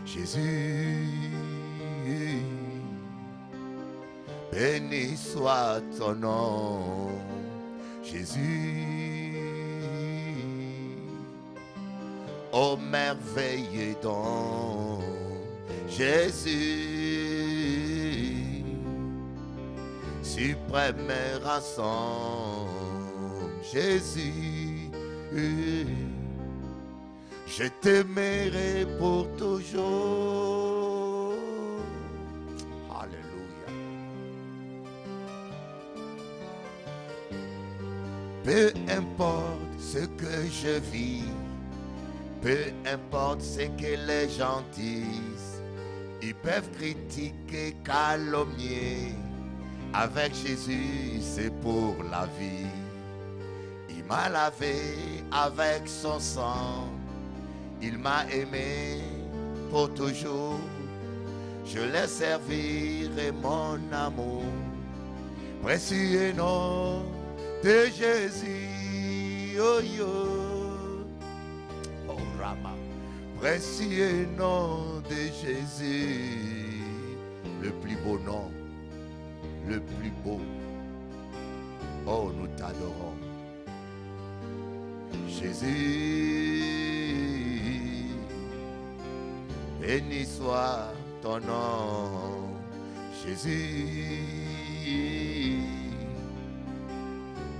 Jésus, béni soit ton nom. Jésus, ô merveilleux don. Jésus, suprême rançon. Jésus, je t'aimerai pour toujours. Alléluia. Peu importe ce que je vis, peu importe ce que les gens disent, ils peuvent critiquer, calomnier. Avec Jésus, c'est pour la vie. Il m'a lavé avec son sang. Il m'a aimé pour toujours. Je le servirai mon amour. Précieux nom de Jésus. Oh yo. Oh Rama. Précieux nom de Jésus. Le plus beau nom. Le plus beau. Oh, nous t'adorons. Jésus, béni soit ton nom. Jésus,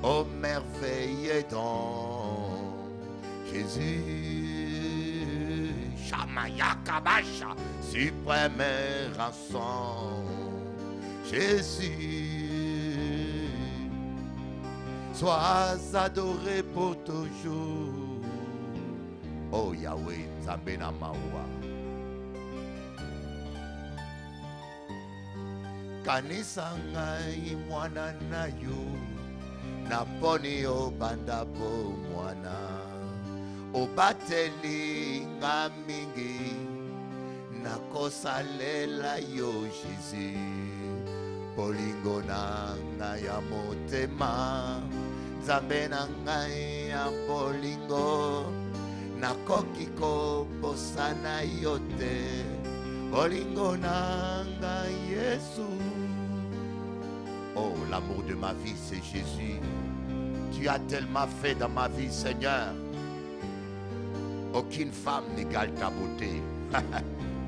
ô merveilleux don. Jésus, Shamaya Kabasha, suprême rançon. Jésus, sois adoré pour toujours. Oh Yahweh, Zambena Mawa. Kanisa ngai mwana na yo, naponi obanda bo mwana. Obateli nga mingi, nakosalela yo Jésus. Bolingo na ngai ya motema, Nzambe na ngai ya bolingo, nakoki kobosana yo te. Bolingo na ngai Yesu. Oh, l'amour de ma vie, c'est Jésus. Tu as tellement fait dans ma vie, Seigneur. Aucune femme n'égale ta beauté.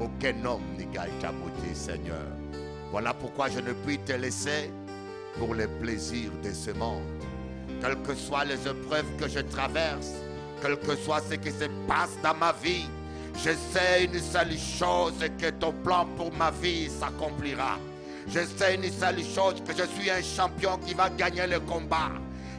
Aucun homme n'égale ta beauté, Seigneur. Voilà pourquoi je ne puis te laisser pour les plaisirs de ce monde. Quelles que soient les épreuves que je traverse, quel que soit ce qui se passe dans ma vie, je sais une seule chose, que ton plan pour ma vie s'accomplira. Je sais une seule chose, que je suis un champion qui va gagner le combat.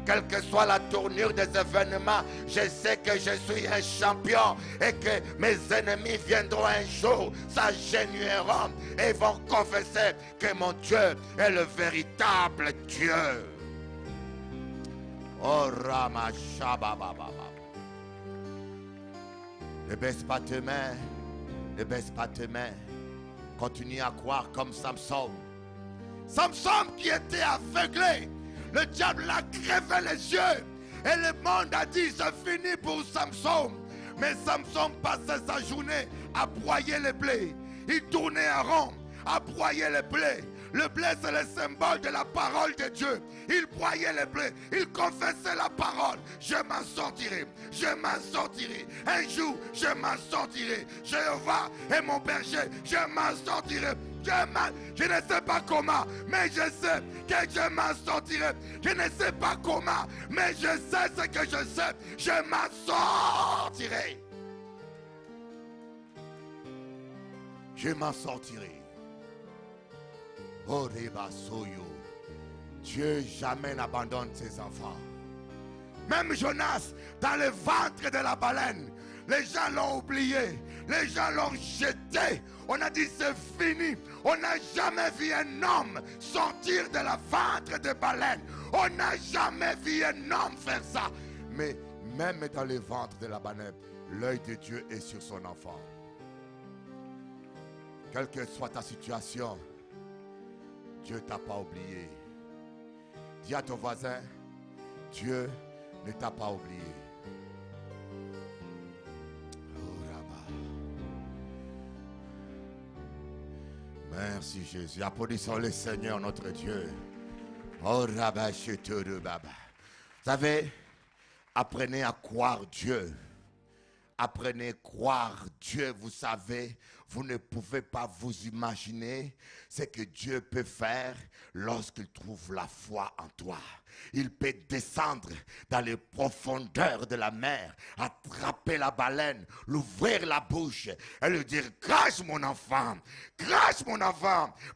Quelle que soit la tournure des événements, je sais que je suis un champion et que mes ennemis viendront un jour, s'agenouilleront et vont confesser que mon Dieu est le véritable Dieu. Oh Rama Shabababa. Ne baisse pas tes mains, ne baisse pas tes mains. Continue à croire comme Samson. Samson qui était aveuglé. Le diable l'a crevé les yeux. Et le monde a dit c'est fini pour Samson. Mais Samson passait sa journée à broyer les blés. Il tournait en rond à broyer les blés. Le blé c'est le symbole de la parole de Dieu. Il broyait les blés. Il confessait la parole. Je m'en sortirai. Je m'en sortirai. Un jour je m'en sortirai. Jéhovah est mon berger. Je m'en sortirai. Je ne sais pas comment, mais je sais que je m'en sortirai. Je ne sais pas comment, mais je sais ce que je sais. Je m'en sortirai. Je m'en sortirai. Oh Reba Soyo. Dieu jamais n'abandonne ses enfants. Même Jonas, dans le ventre de la baleine, les gens l'ont oublié. Les gens l'ont jeté. On a dit c'est fini. On n'a jamais vu un homme sortir de la ventre de baleine. On n'a jamais vu un homme faire ça. Mais même dans le ventre de la baleine, l'œil de Dieu est sur son enfant. Quelle que soit ta situation, Dieu ne t'a pas oublié. Dis à ton voisin, Dieu ne t'a pas oublié. Merci Jésus. Applaudissons le Seigneur notre Dieu. Oh, Rabba, Baba. Vous savez, apprenez à croire Dieu. Apprenez à croire Dieu. Vous savez, vous ne pouvez pas vous imaginer ce que Dieu peut faire lorsqu'il trouve la foi en toi. Il peut descendre dans les profondeurs de la mer, attraper la baleine, l'ouvrir la bouche et lui dire: crache mon enfant,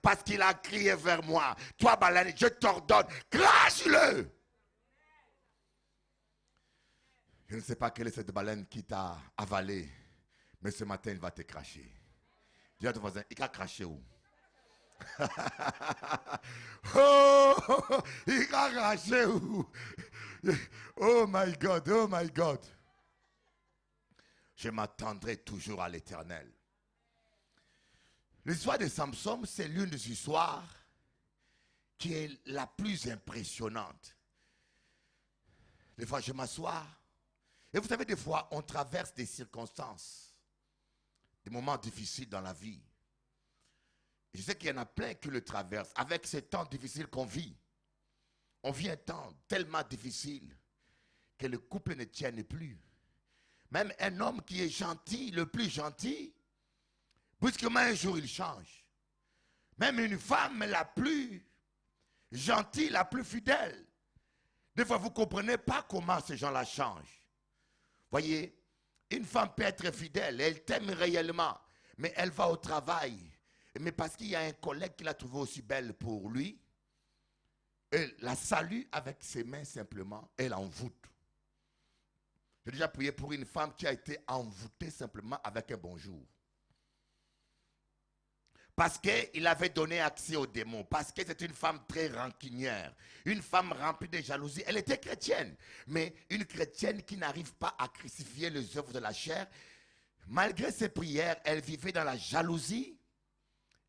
parce qu'il a crié vers moi. Toi baleine, je t'ordonne, crache-le. Je ne sais pas quelle est cette baleine qui t'a avalé, mais ce matin, il va te cracher. Dis à ton voisin, il a craché où? Oh, il a craché où? Oh my God, oh my God. Je m'attendrai toujours à l'Éternel. L'histoire de Samson, c'est l'une des histoires qui est la plus impressionnante. Des fois, je m'assois. Et vous savez, des fois, on traverse des circonstances, des moments difficiles dans la vie. Je sais qu'il y en a plein qui le traversent. Avec ces temps difficiles qu'on vit, on vit un temps tellement difficile que le couple ne tienne plus. Même un homme qui est gentil, le plus gentil, brusquement un jour il change. Même une femme la plus gentille, la plus fidèle. Des fois, vous ne comprenez pas comment ces gens-là changent. Voyez, une femme peut être fidèle, elle t'aime réellement, mais elle va au travail. Mais parce qu'il y a un collègue qui l'a trouvée aussi belle pour lui, elle la salue avec ses mains simplement, elle l'envoûte. J'ai déjà prié pour une femme qui a été envoûtée simplement avec un bonjour. Parce qu'il avait donné accès aux démons. Parce que c'est une femme très rancunière. Une femme remplie de jalousie. Elle était chrétienne. Mais une chrétienne qui n'arrive pas à crucifier les œuvres de la chair. Malgré ses prières, elle vivait dans la jalousie.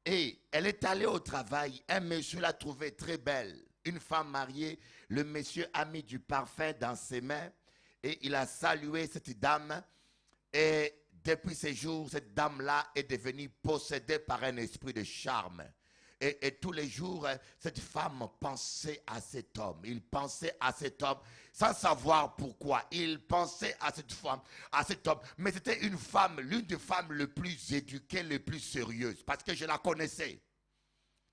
Et elle est allée au travail. Un monsieur l'a trouvée très belle. Une femme mariée. Le monsieur a mis du parfum dans ses mains. Et il a salué cette dame. Et depuis ces jours, cette dame-là est devenue possédée par un esprit de charme. Et tous les jours, cette femme pensait à cet homme. Il pensait à cet homme sans savoir pourquoi. Il pensait à cette femme, à cet homme. Mais c'était une femme, l'une des femmes les plus éduquées, les plus sérieuses. Parce que je la connaissais.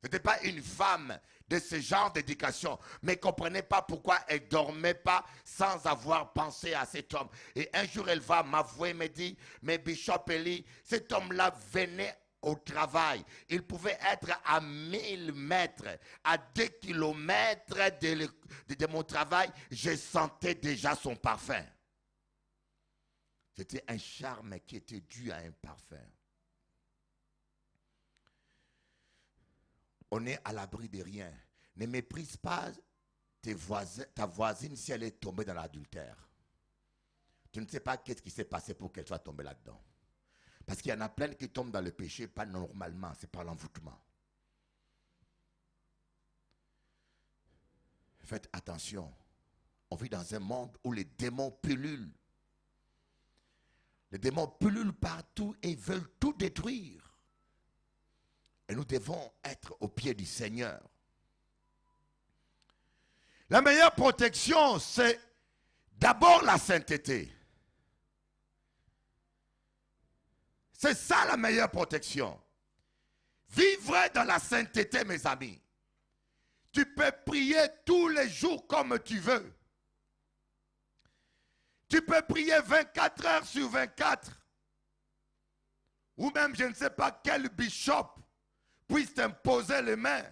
Ce n'était pas une femme de ce genre d'éducation, mais elle ne comprenait pas pourquoi elle ne dormait pas sans avoir pensé à cet homme. Et un jour, elle va m'avouer, me dit, mais Bishop Eli, cet homme-là venait au travail. Il pouvait être à 1000 mètres, à 2 kilomètres de mon travail. Je sentais déjà son parfum. C'était un charme qui était dû à un parfum. On est à l'abri de rien. Ne méprise pas ta voisine si elle est tombée dans l'adultère. Tu ne sais pas qu'est-ce qui s'est passé pour qu'elle soit tombée là-dedans. Parce qu'il y en a plein qui tombent dans le péché, pas normalement, c'est par l'envoûtement. Faites attention. On vit dans un monde où les démons pullulent. Les démons pullulent partout et veulent tout détruire. Et nous devons être au pied du Seigneur. La meilleure protection, c'est d'abord la sainteté. C'est ça la meilleure protection. Vivre dans la sainteté, mes amis. Tu peux prier tous les jours comme tu veux. Tu peux prier 24 heures sur 24. Ou même, je ne sais pas quel bishop puisse t'imposer les mains.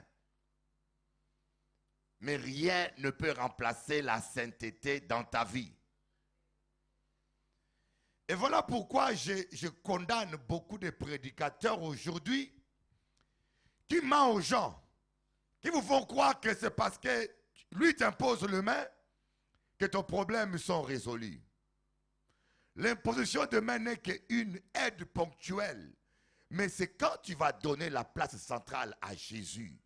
Mais rien ne peut remplacer la sainteté dans ta vie. Et voilà pourquoi je condamne beaucoup de prédicateurs aujourd'hui qui mentent aux gens, qui vous font croire que c'est parce que lui t'impose les mains que tes problèmes sont résolus. L'imposition de main n'est qu'une aide ponctuelle. Mais c'est quand tu vas donner la place centrale à Jésus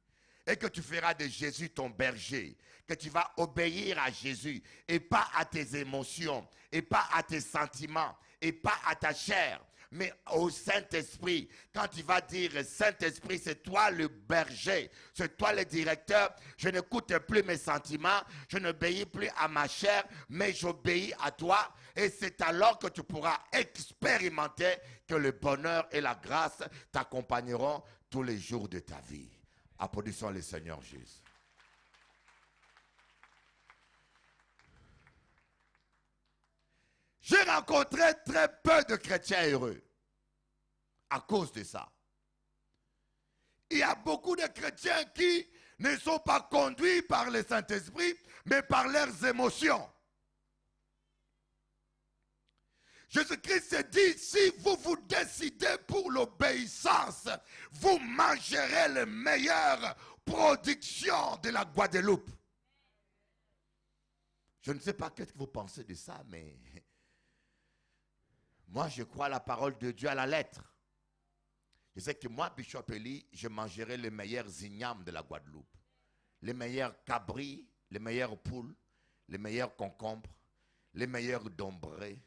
et que tu feras de Jésus ton berger, que tu vas obéir à Jésus et pas à tes émotions, et pas à tes sentiments, et pas à ta chair. mais au Saint-Esprit. Quand il va dire Saint-Esprit, c'est toi le berger, c'est toi le directeur. Je n'écoute plus mes sentiments, je n'obéis plus à ma chair, mais j'obéis à toi. Et c'est alors que tu pourras expérimenter que le bonheur et la grâce t'accompagneront tous les jours de ta vie. Applaudissons le Seigneur Jésus. J'ai rencontré très peu de chrétiens heureux à cause de ça. Il y a beaucoup de chrétiens qui ne sont pas conduits par le Saint-Esprit, mais par leurs émotions. Jésus-Christ se dit, si vous vous décidez pour l'obéissance, vous mangerez les meilleures productions de la Guadeloupe. Je ne sais pas qu'est-ce que vous pensez de ça, mais moi je crois la parole de Dieu à la lettre. Je sais que moi, Bishop Eli, je mangerai les meilleurs ignames de la Guadeloupe. Les meilleurs cabris, les meilleures poules, les meilleurs concombres, les meilleurs dombrés,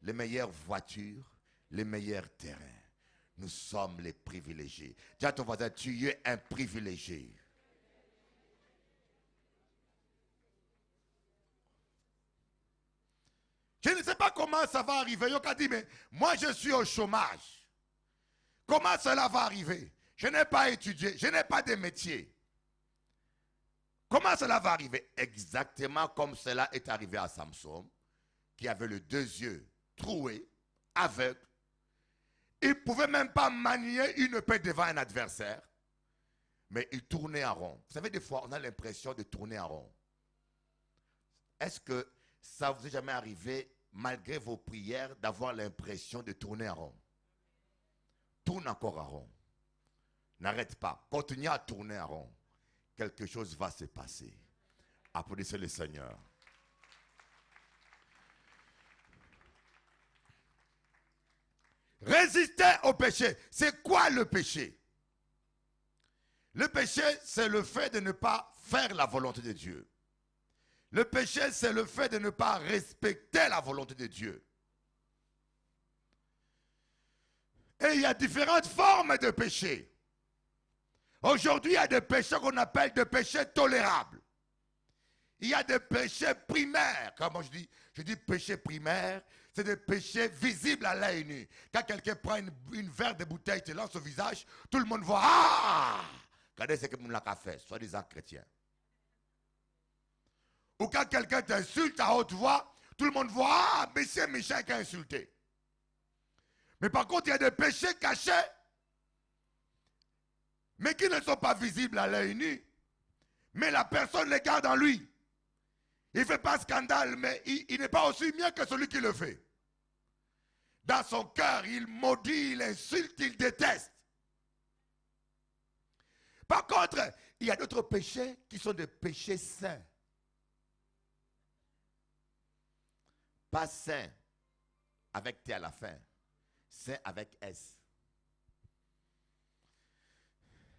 les meilleures voitures, les meilleurs terrains. Nous sommes les privilégiés. Dis à ton voisin, tu es un privilégié. Je ne sais pas comment ça va arriver. Yoka dit, mais moi je suis au chômage. Comment cela va arriver? Je n'ai pas étudié, je n'ai pas de métier. Comment cela va arriver? Exactement comme cela est arrivé à Samson, qui avait les deux yeux troués, aveugle. Il ne pouvait même pas manier une épée devant un adversaire, mais il tournait en rond. Vous savez, des fois, on a l'impression de tourner en rond. Est-ce que ça vous est jamais arrivé, malgré vos prières, d'avoir l'impression de tourner en rond? Tourne encore en rond. N'arrête pas. Continue à tourner en rond. Quelque chose va se passer. Applaudissez le Seigneur. Résister au péché. C'est quoi le péché? Le péché, c'est le fait de ne pas faire la volonté de Dieu. Le péché, c'est le fait de ne pas respecter la volonté de Dieu. Et il y a différentes formes de péché. Aujourd'hui, il y a des péchés qu'on appelle des péchés tolérables. Il y a des péchés primaires. Comment je dis péché primaire, c'est des péchés visibles à l'œil nu. Quand quelqu'un prend une verre de bouteille, te lance au visage, tout le monde voit, ah! Regardez ce que nous l'a fait, soi-disant chrétien. Ou quand quelqu'un t'insulte à haute voix, tout le monde voit, ah, mais c'est méchant qui a insulté. Mais par contre, il y a des péchés cachés, mais qui ne sont pas visibles à l'œil nu. Mais la personne les garde en lui. Il ne fait pas scandale, mais il n'est pas aussi mieux que celui qui le fait. Dans son cœur, il maudit, il insulte, il déteste. Par contre, il y a d'autres péchés qui sont des péchés saints. Pas saints avec T à la fin. Saint avec S.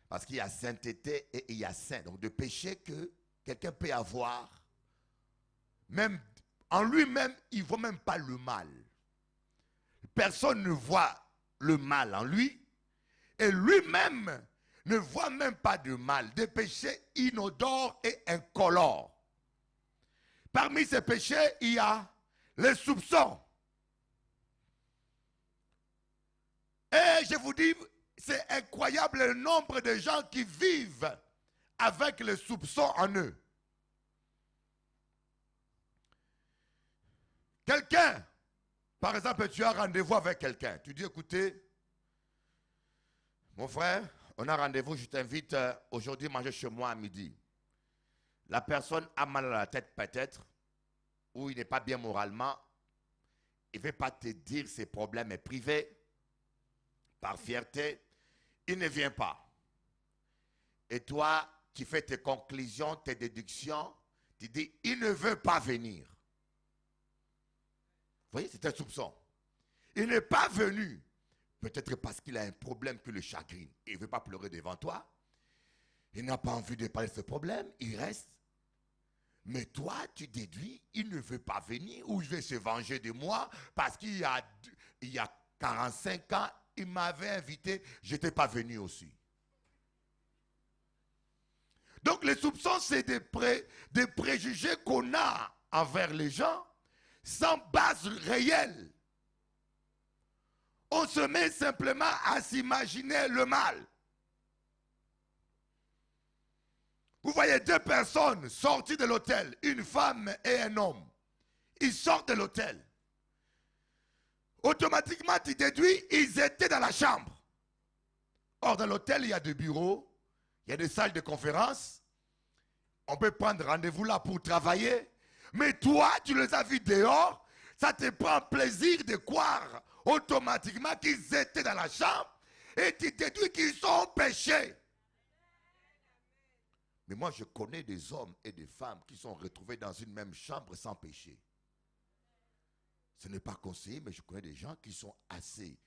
Parce qu'il y a sainteté et il y a saint. Donc de péchés que quelqu'un peut avoir. Même en lui-même, il ne voit même pas le mal. Personne ne voit le mal en lui. Et lui-même ne voit même pas de mal. Des péchés inodores et incolores. Parmi ces péchés, il y a les soupçons. Et je vous dis, c'est incroyable le nombre de gens qui vivent avec les soupçons en eux. Quelqu'un, par exemple, tu as rendez-vous avec quelqu'un. Tu dis, écoutez, mon frère, on a rendez-vous, je t'invite aujourd'hui manger chez moi à midi. La personne a mal à la tête peut-être, ou il n'est pas bien moralement. Il ne veut pas te dire ses problèmes privés. Par fierté, il ne vient pas. Et toi, tu fais tes conclusions, tes déductions. Tu dis, il ne veut pas venir. Vous voyez, c'est un soupçon. Il n'est pas venu. Peut-être parce qu'il a un problème qui le chagrine. Il ne veut pas pleurer devant toi. Il n'a pas envie de parler de ce problème. Il reste. Mais toi, tu déduis, il ne veut pas venir ou il veut se venger de moi parce qu'il y a 45 ans, il m'avait invité, je n'étais pas venu aussi. Donc les soupçons, c'est des préjugés qu'on a envers les gens sans base réelle. On se met simplement à s'imaginer le mal. Vous voyez deux personnes sorties de l'hôtel, une femme et un homme. Ils sortent de l'hôtel. Automatiquement, tu déduis, ils étaient dans la chambre. Or, dans l'hôtel, il y a des bureaux, il y a des salles de conférence. On peut prendre rendez-vous là pour travailler. Mais toi, tu les as vus dehors. Ça te prend plaisir de croire automatiquement qu'ils étaient dans la chambre. Et tu déduis qu'ils sont péchés. Mais moi, je connais des hommes et des femmes qui sont retrouvés dans une même chambre sans péché. Ce n'est pas conseillé, mais je connais des gens qui sont assez,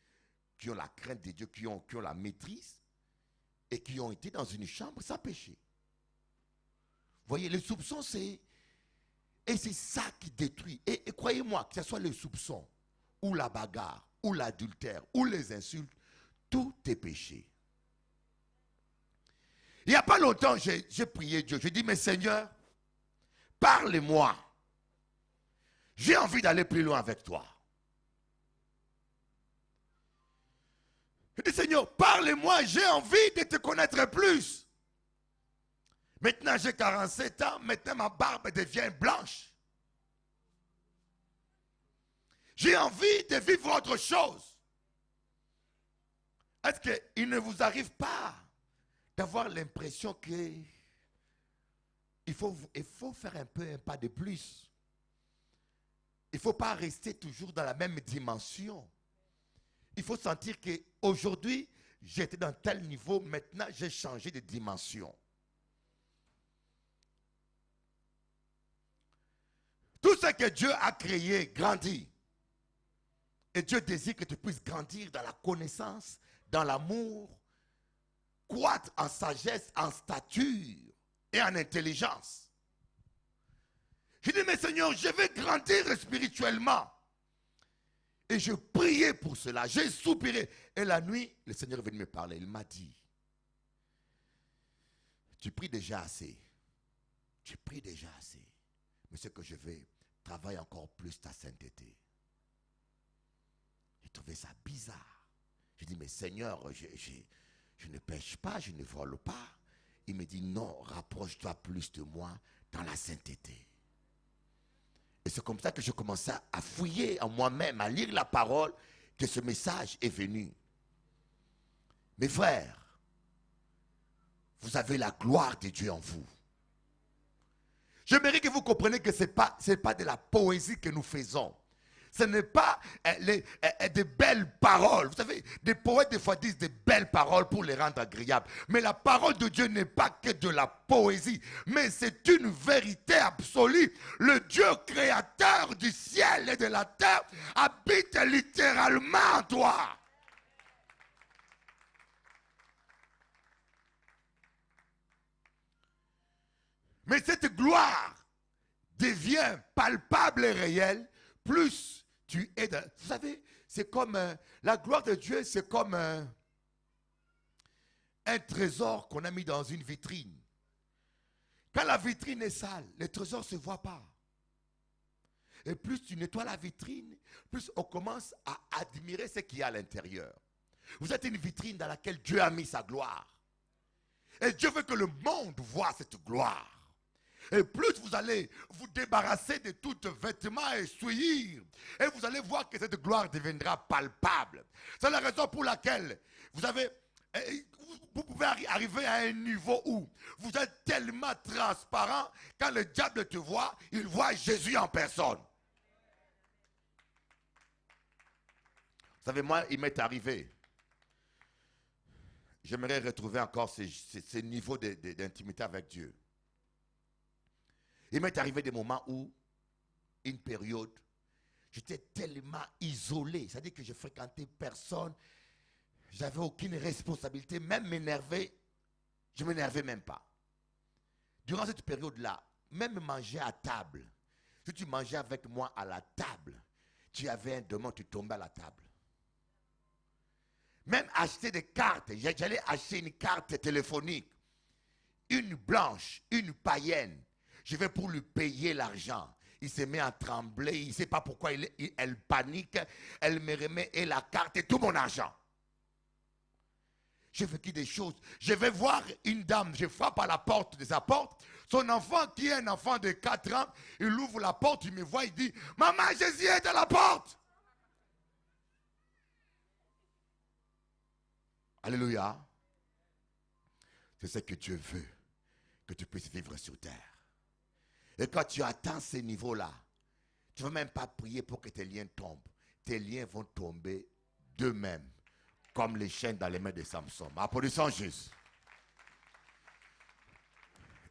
qui ont la crainte de Dieu, qui ont la maîtrise et qui ont été dans une chambre sans péché. Vous voyez, le soupçon, c'est... Et c'est ça qui détruit. Et croyez-moi, que ce soit le soupçon, ou la bagarre, ou l'adultère, ou les insultes, tout est péché. Il n'y a pas longtemps, j'ai prié Dieu. J'ai dit, mais Seigneur, parle-moi. J'ai envie d'aller plus loin avec toi. Je dis, Seigneur, parle-moi, j'ai envie de te connaître plus. Maintenant, j'ai 47 ans, maintenant ma barbe devient blanche. J'ai envie de vivre autre chose. Est-ce qu'il ne vous arrive pas d'avoir l'impression que il faut faire un pas de plus? Il ne faut pas rester toujours dans la même dimension. Il faut sentir qu'aujourd'hui, j'étais dans tel niveau, maintenant j'ai changé de dimension. Tout ce que Dieu a créé grandit. Et Dieu désire que tu puisses grandir dans la connaissance, dans l'amour, croître en sagesse, en stature et en intelligence. Je dis, mais Seigneur, je vais grandir spirituellement. Et je priais pour cela, j'ai soupiré. Et la nuit, le Seigneur est venu me parler. Il m'a dit, tu pries déjà assez. Tu pries déjà assez. Mais ce que je vais, travaille encore plus ta sainteté. J'ai trouvé ça bizarre. J'ai dit, mais Seigneur, je ne pêche pas, je ne vole pas. Il me dit, non, rapproche-toi plus de moi dans la sainteté. Et c'est comme ça que je commençais à fouiller en moi-même, à lire la parole, que ce message est venu. Mes frères, vous avez la gloire de Dieu en vous. J'aimerais que vous compreniez que ce n'est pas de la poésie que nous faisons. Ce n'est pas des belles paroles. Vous savez, des poètes des fois disent des belles paroles pour les rendre agréables. Mais la parole de Dieu n'est pas que de la poésie, mais c'est une vérité absolue. Le Dieu créateur du ciel et de la terre habite littéralement en toi. Mais cette gloire devient palpable et réelle plus tu es dans... Vous savez, c'est comme... la gloire de Dieu, c'est comme un trésor qu'on a mis dans une vitrine. Quand la vitrine est sale, le trésor ne se voit pas. Et plus tu nettoies la vitrine, plus on commence à admirer ce qu'il y a à l'intérieur. Vous êtes une vitrine dans laquelle Dieu a mis sa gloire. Et Dieu veut que le monde voie cette gloire. Et plus vous allez vous débarrasser de tout vêtements et souillure, et vous allez voir que cette gloire deviendra palpable. C'est la raison pour laquelle vous pouvez arriver à un niveau où vous êtes tellement transparent, quand le diable te voit, il voit Jésus en personne. Vous savez, moi, il m'est arrivé. J'aimerais retrouver encore ce niveau d'intimité avec Dieu. Il m'est arrivé des moments où, une période, j'étais tellement isolé. C'est-à-dire que je fréquentais personne. J'avais aucune responsabilité. Même m'énerver, je ne m'énervais même pas. Durant cette période-là, même manger à table. Si tu mangeais avec moi à la table, tu avais un demande, tu tombais à la table. Même acheter des cartes. J'allais acheter une carte téléphonique. Une blanche, une païenne. Je vais pour lui payer l'argent. Il se met à trembler. Il ne sait pas pourquoi elle panique. Elle me remet et la carte et tout mon argent. J'ai vécu des choses. Je vais voir une dame. Je frappe à la porte de sa porte. Son enfant, qui est un enfant de 4 ans, il ouvre la porte. Il me voit. Il dit, maman, Jésus est à la porte. Alléluia. C'est ce que Dieu veut, que tu puisses vivre sur terre. Et quand tu atteins ces niveaux-là, tu ne vas même pas prier pour que tes liens tombent. Tes liens vont tomber d'eux-mêmes, comme les chaînes dans les mains de Samson. Applaudissons juste.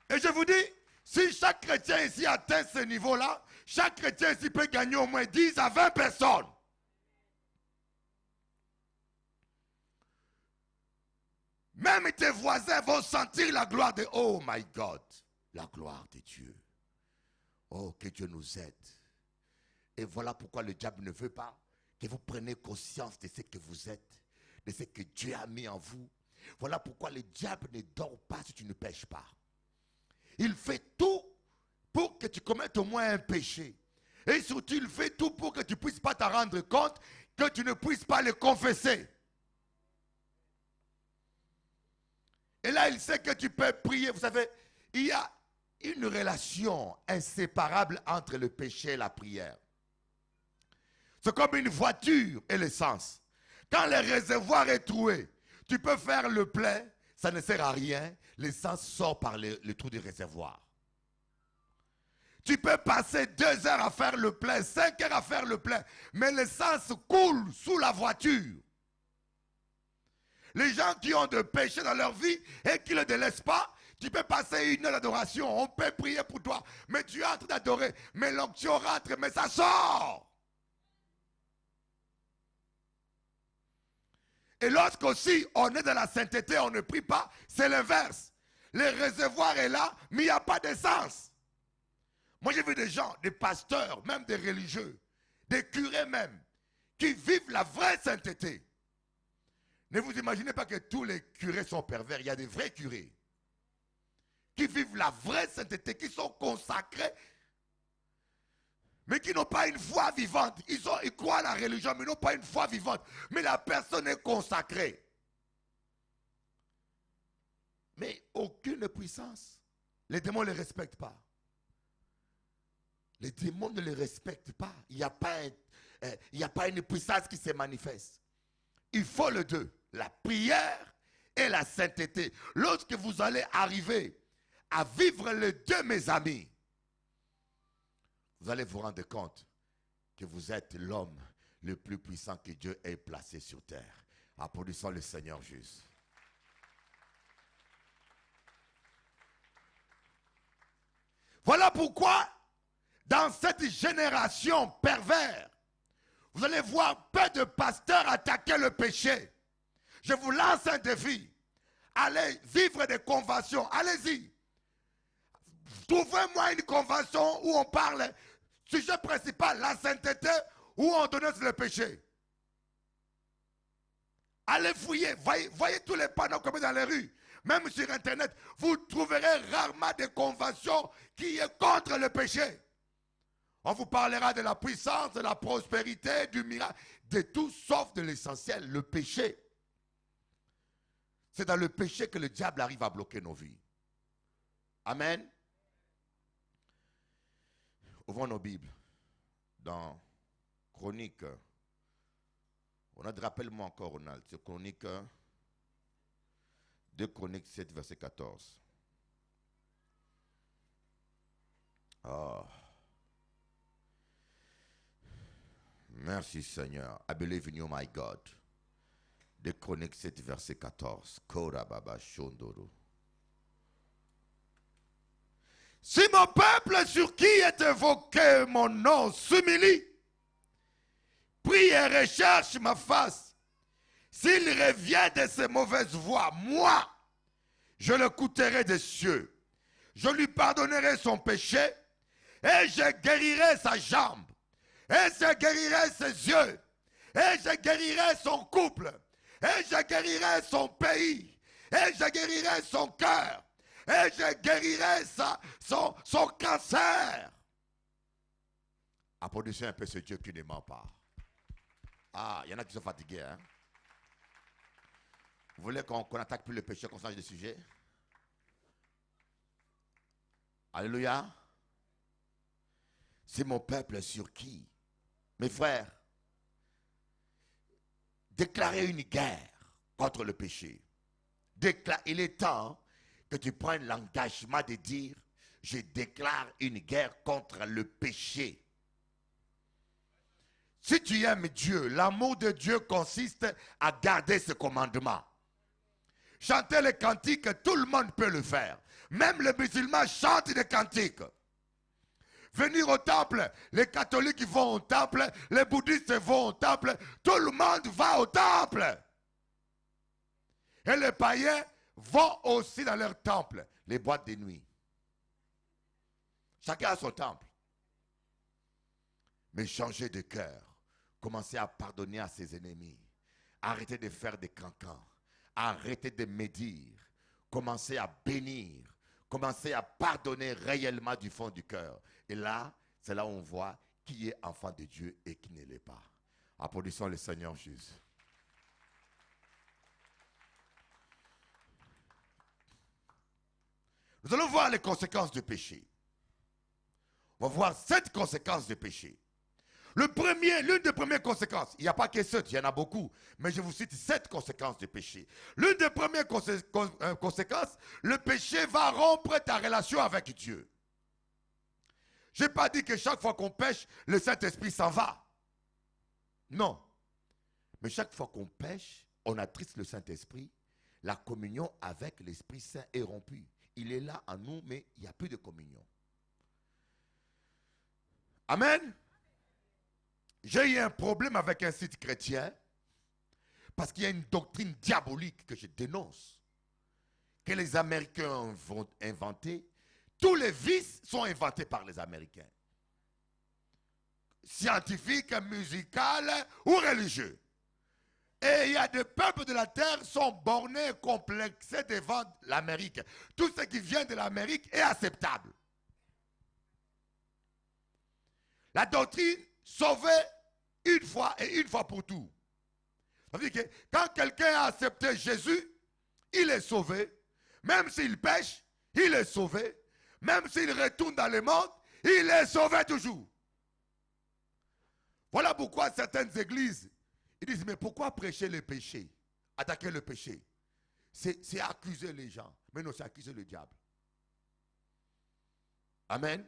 Et je vous dis, si chaque chrétien ici atteint ce niveau-là, chaque chrétien ici peut gagner au moins 10 à 20 personnes. Même tes voisins vont sentir la gloire de... Oh my God, la gloire de Dieu. Oh, que Dieu nous aide. Et voilà pourquoi le diable ne veut pas que vous preniez conscience de ce que vous êtes, de ce que Dieu a mis en vous. Voilà pourquoi le diable ne dort pas si tu ne pêches pas. Il fait tout pour que tu commettes au moins un péché. Et surtout, il fait tout pour que tu ne puisses pas t'en rendre compte, que tu ne puisses pas le confesser. Et là, il sait que tu peux prier. Vous savez, il y a une relation inséparable entre le péché et la prière. C'est comme une voiture et l'essence. Quand le réservoir est troué, tu peux faire le plein, ça ne sert à rien. L'essence sort par le trou du réservoir. Tu peux passer 2 heures à faire le plein, 5 heures à faire le plein, mais l'essence coule sous la voiture. Les gens qui ont de péché dans leur vie et qui ne le délaissent pas, tu peux passer 1 heure d'adoration, on peut prier pour toi, mais tu es en train d'adorer, mais l'onction rentre, mais ça sort. Et lorsqu'aussi on est dans la sainteté, on ne prie pas, c'est l'inverse. Le réservoir est là, mais il n'y a pas d'essence. Moi j'ai vu des gens, des pasteurs, même des religieux, des curés même, qui vivent la vraie sainteté. Ne vous imaginez pas que tous les curés sont pervers. Il y a des vrais curés qui vivent la vraie sainteté, qui sont consacrés, mais qui n'ont pas une foi vivante. Ils croient à la religion, mais n'ont pas une foi vivante. Mais la personne est consacrée. Mais aucune puissance. Les démons ne les respectent pas. Les démons ne les respectent pas. Il n'y a pas une puissance qui se manifeste. Il faut les deux, la prière et la sainteté. Lorsque vous allez arriver à vivre les deux, mes amis, vous allez vous rendre compte que vous êtes l'homme le plus puissant que Dieu ait placé sur terre. Applaudissons le Seigneur juste. Voilà pourquoi, dans cette génération perverse, vous allez voir peu de pasteurs attaquer le péché. Je vous lance un défi. Allez vivre des conventions. Allez-y. Trouvez-moi une convention où on parle, sujet principal, la sainteté, où on dénonce le péché. Allez fouiller. Voyez tous les panneaux comme dans les rues. Même sur Internet, vous trouverez rarement des conventions qui sont contre le péché. On vous parlera de la puissance, de la prospérité, du miracle, de tout sauf de l'essentiel, le péché. C'est dans le péché que le diable arrive à bloquer nos vies. Amen. Ouvrons nos Bibles dans Chroniques. Rappelle-moi encore, Ronald, c'est Chroniques 2 Chroniques 7, verset 14. Oh. Merci Seigneur. I believe in you, my God. 2 Chroniques 7, verset 14. Kora baba shondoro. Si mon peuple sur qui est évoqué mon nom s'humilie, prie et recherche ma face, s'il revient de ses mauvaises voies, moi, je le coûterai des cieux. Je lui pardonnerai son péché et je guérirai sa jambe. Et je guérirai ses yeux. Et je guérirai son couple. Et je guérirai son pays. Et je guérirai son cœur. Et je guérirai son cancer. Applaudissez un peu ce Dieu qui ne ment pas. Ah, il y en a qui sont fatigués. Hein? Vous voulez qu'on attaque plus le péché, qu'on change de sujet? Alléluia. C'est mon peuple sur qui? Mes frères, déclarer une guerre contre le péché. Il est temps que tu prennes l'engagement de dire, je déclare une guerre contre le péché. Si tu aimes Dieu, l'amour de Dieu consiste à garder ce commandement. Chanter les cantiques, tout le monde peut le faire. Même les musulmans chantent des cantiques. Venir au temple, les catholiques vont au temple, les bouddhistes vont au temple, tout le monde va au temple. Et les païens vont aussi dans leur temple, les boîtes de nuit. Chacun a son temple. Mais changer de cœur, commencer à pardonner à ses ennemis, arrêter de faire des cancans, arrêter de médire, commencer à bénir, commencer à pardonner réellement du fond du cœur. Et là, c'est là où on voit qui est enfant de Dieu et qui ne l'est pas. Applaudissons le Seigneur Jésus. Nous allons voir les conséquences du péché. On va voir 7 conséquences du péché. L'une des premières conséquences, il n'y a pas que 7, il y en a beaucoup, mais je vous cite 7 conséquences du péché. L'une des premières conséquences, le péché va rompre ta relation avec Dieu. Je n'ai pas dit que chaque fois qu'on pêche, le Saint-Esprit s'en va. Non. Mais chaque fois qu'on pêche, on attriste le Saint-Esprit, la communion avec l'Esprit Saint est rompue. Il est là en nous, mais il n'y a plus de communion. Amen. J'ai eu un problème avec un site chrétien parce qu'il y a une doctrine diabolique que je dénonce, que les Américains vont inventer. Tous les vices sont inventés par les Américains. Scientifiques, musicaux ou religieux. Et il y a des peuples de la terre qui sont bornés, complexés devant l'Amérique. Tout ce qui vient de l'Amérique est acceptable. La doctrine sauvée une fois et une fois pour tout. Ça veut dire que quand quelqu'un a accepté Jésus, il est sauvé. Même s'il pêche, il est sauvé. Même s'il retourne dans le monde, il est sauvé toujours. Voilà pourquoi certaines églises, ils disent, mais pourquoi prêcher le péché? Attaquer le péché. C'est accuser les gens. Mais non, c'est accuser le diable. Amen.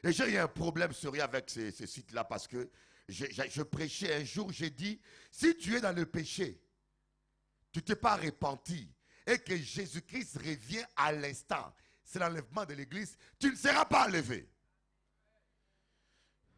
Et j'ai eu un problème sérieux avec ces sites-là parce que je prêchais un jour, j'ai dit, si tu es dans le péché, tu ne t'es pas repenti et que Jésus-Christ revient à l'instant, c'est l'enlèvement de l'église, tu ne seras pas enlevé.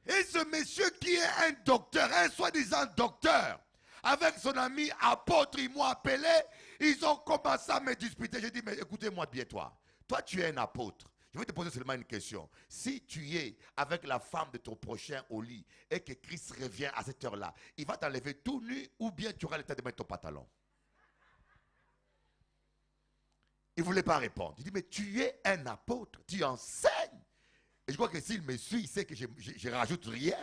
Et ce monsieur qui est un docteur, un soi-disant docteur, avec son ami apôtre, ils m'ont appelé, ils ont commencé à me disputer. J'ai dit, mais écoutez-moi bien toi tu es un apôtre. Je vais te poser seulement une question. Si tu es avec la femme de ton prochain au lit et que Christ revient à cette heure-là, il va t'enlever tout nu ou bien tu auras le temps de mettre ton pantalon? Il ne voulait pas répondre. Il dit, mais tu es un apôtre, tu enseignes. Et je crois que s'il me suit, il sait que je ne rajoute rien.